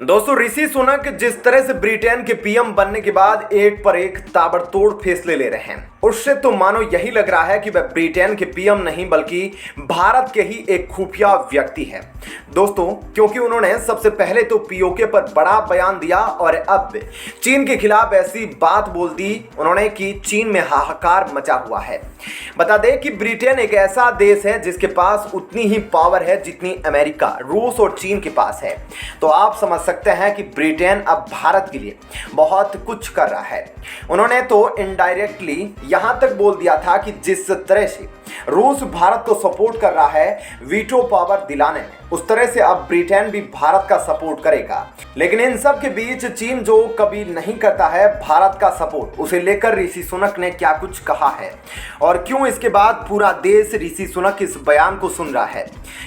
दोस्तों ऋषि सुनक जिस तरह से ब्रिटेन के पीएम बनने के बाद एक पर एक ताबड़तोड़ फैसले ले रहे हैं, उससे तो मानो यही लग रहा है कि वह ब्रिटेन के पीएम नहीं बल्कि भारत के ही एक खुफिया व्यक्ति है। दोस्तों क्योंकि उन्होंने सबसे पहले तो पीओके पर बड़ा बयान दिया और अब चीन के खिलाफ ऐसी बात बोल दी उन्होंने कि चीन में हाहाकार मचा हुआ है। बता दें कि ब्रिटेन एक ऐसा देश है जिसके पास उतनी ही पावर है जितनी अमेरिका, रूस और चीन के पास है। तो आप समझ सकते हैं कि ब्रिटेन अब भारत के लिए बहुत कुछ कर रहा है। उन्होंने तो इनडायरेक्टली यहां तक बोल दिया था कि जिस तरह से रूस भारत को सपोर्ट कर रहा है वीटो पावर दिलाने में, उस तरह से अब ब्रिटेन भी भारत का सपोर्ट करेगा। लेकिन इन सब के बीच चीन जो कभी नहीं करता है भारत का सपोर्ट, उसे लेकर ऋषि सुनक ने क्या कुछ कहा है और क्यों इसके बाद पूरा देश ऋषि सुनक इस बयान को सुन रहा है,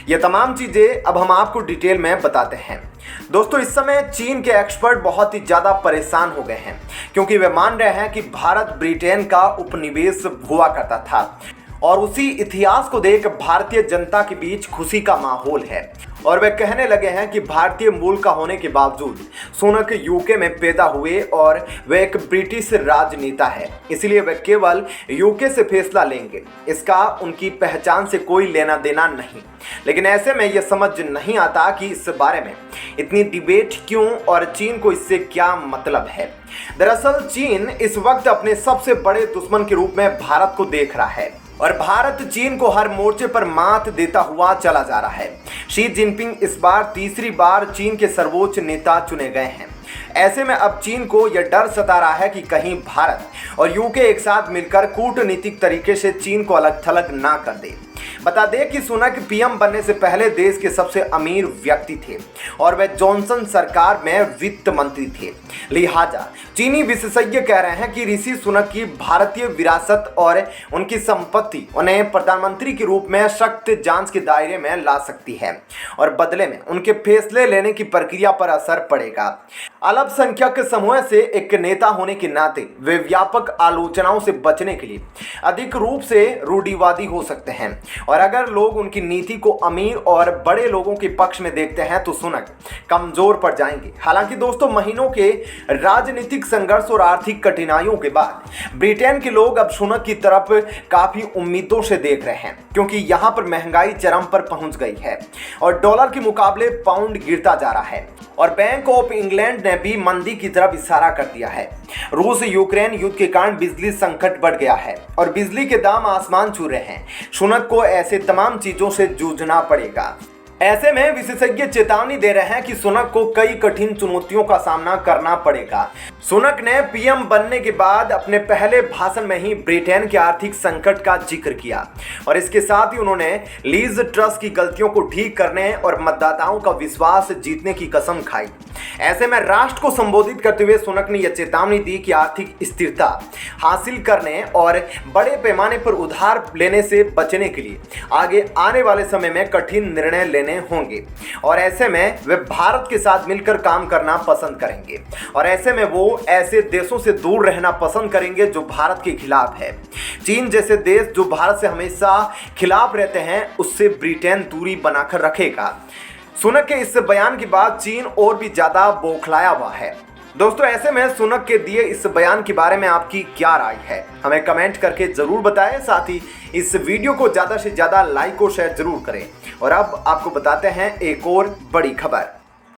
ये तमाम चीजें अब हम आपको डिटेल में बताते हैं। दोस्तों इस समय चीन के एक्सपर्ट बहुत ही ज्यादा परेशान हो गए हैं क्योंकि वे मान रहे हैं कि भारत ब्रिटेन का उपनिवेश हुआ करता था और उसी इतिहास को देख भारतीय जनता के बीच खुशी का माहौल है और वे कहने लगे हैं कि भारतीय मूल का होने के बावजूद सुनक यूके में पैदा हुए और वे एक ब्रिटिश राजनेता है, इसलिए वे केवल यूके से फैसला लेंगे, इसका उनकी पहचान से कोई लेना देना नहीं। लेकिन ऐसे में यह समझ नहीं आता कि इस बारे में इतनी डिबेट क्यों और चीन को इससे क्या मतलब है। दरअसल चीन इस वक्त अपने सबसे बड़े दुश्मन के रूप में भारत को देख रहा है और भारत चीन को हर मोर्चे पर मात देता हुआ चला जा रहा है। शी जिनपिंग इस बार तीसरी बार चीन के सर्वोच्च नेता चुने गए हैं। ऐसे में अब चीन को यह डर सता रहा है कि कहीं भारत और यूके एक साथ मिलकर कूटनीतिक तरीके से चीन को अलग थलग ना कर दे। बता दें कि सुनक पीएम बनने से पहले देश के सबसे अमीर व्यक्ति थे और वे जॉनसन सरकार में वित्त मंत्री थे। लिहाजा चीनी विशेषज्ञ कह रहे हैं कि ऋषि सुनक की भारतीय विरासत और उनकी संपत्ति उन्हें प्रधानमंत्री के रूप में सख्त जांच के दायरे में ला सकती है और बदले में उनके फैसले लेने की प्रक्रिया पर असर पड़ेगा। अल्पसंख्यक समूह से एक नेता होने के नाते वे व्यापक आलोचनाओं से बचने के लिए अधिक रूप से रूढ़िवादी हो सकते हैं और अगर लोग उनकी नीति को अमीर और बड़े लोगों के पक्ष में देखते हैं तो सुनक कमजोर पड़ जाएंगे। हालांकि दोस्तों महीनों के राजनीतिक संघर्ष और आर्थिक कठिनाइयों के बाद ब्रिटेन के लोग अब सुनक की तरफ काफी उम्मीदों से देख रहे हैं क्योंकि यहां पर महंगाई चरम पर पहुंच गई है और डॉलर के मुकाबले पाउंड गिरता जा रहा है और बैंक ऑफ इंग्लैंड ने भी मंदी की तरफ इशारा कर दिया है। रूस यूक्रेन युद्ध के कारण बिजली संकट बढ़ गया है और बिजली के दाम आसमान छू रहे हैं। सुनक को ऐसे तमाम चीजों से जूझना पड़ेगा। ऐसे में विशेषज्ञ चेतावनी दे रहे हैं कि सुनक को कई कठिन चुनौतियों का सामना करना पड़ेगा। सुनक ने पीएम बनने के बाद अपने पहले भाषण में ही ब्रिटेन के आर्थिक संकट का जिक्र किया और इसके साथ ही उन्होंने लीज ट्रस की गलतियों को ठीक करने और मतदाताओं का विश्वास जीतने की कसम खाई। ऐसे में राष्ट्र को संबोधित करते हुए सुनक ने यह चेतावनी दी कि आर्थिक स्थिरता हासिल करने और बड़े पैमाने पर उधार लेने से बचने के लिए आगे आने वाले समय में कठिन निर्णय लेने होंगे और ऐसे में वे भारत के साथ मिलकर काम करना पसंद करेंगे और ऐसे में वो ऐसे देशों से दूर रहना पसंद करेंगे जो भारत के खिलाफ है। चीन जैसे देश जो भारत से हमेशा खिलाफ रहते हैं उससे ब्रिटेन दूरी बनाकर रखेगा। सुनक के इस बयान के बाद चीन और भी ज्यादा बौखलाया हुआ है। दोस्तों ऐसे में सुनक के दिए इस बयान के बारे में आपकी क्या राय है, हमें कमेंट करके जरूर बताएं। साथ ही इस वीडियो को ज्यादा से ज्यादा लाइक और शेयर जरूर करें और अब आपको बताते हैं एक और बड़ी खबर।